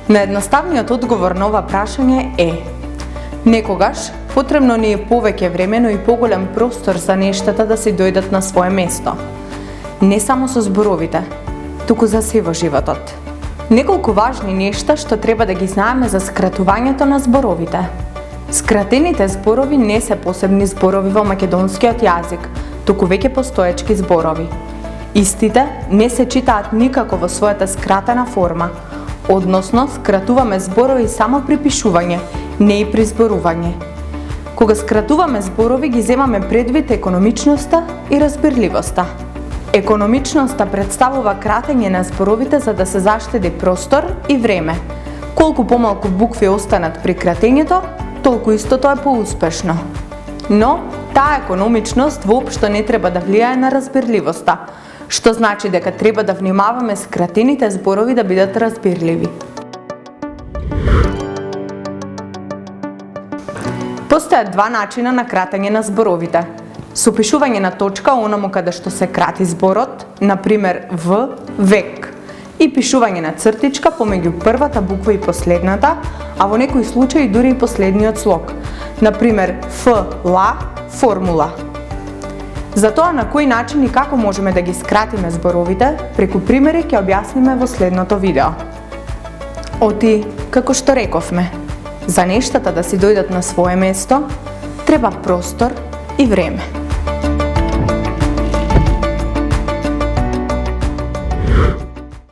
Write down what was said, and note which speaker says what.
Speaker 1: Наедноставниот одговор на ова прашање е: некогаш потребно ни е повеќе времено и поголем простор за нештата да си дојдат на свое место. Не само со зборовите, туку за се во животот. Неколку важни нешта што треба да ги знаеме за скратувањето на зборовите. Скратените зборови не се посебни зборови во македонскиот јазик, туку веќе постоечки зборови. Истите не се читаат никако во својата скратена форма, односно скратуваме зборови само при пишување, не и при зборување. Кога скратуваме зборови ги земаме предвид економичноста и разбирливоста. Економичноста представува кратење на зборовите за да се заштеди простор и време. Колку помалку букви останат при кратењето, толку истото е поуспешно. Но таа економичност воопшто не треба да влијае на разбирливоста, што значи дека треба да внимаваме скратените зборови да бидат разбирливи. Постојат два начина на кратење на зборовите. Со пишување на точка онаму каде што се крати зборот, например в, век, и пишување на цртичка помеѓу првата буква и последната, а во некои случаи дури и последниот слог, например ф-ла, формула. За тоа на кој начин и како можеме да ги скратиме зборовите, преку примери ќе објасниме во следното видео. Оти, како што рековме, за нештата да си дојдат на свое место, треба простор и време.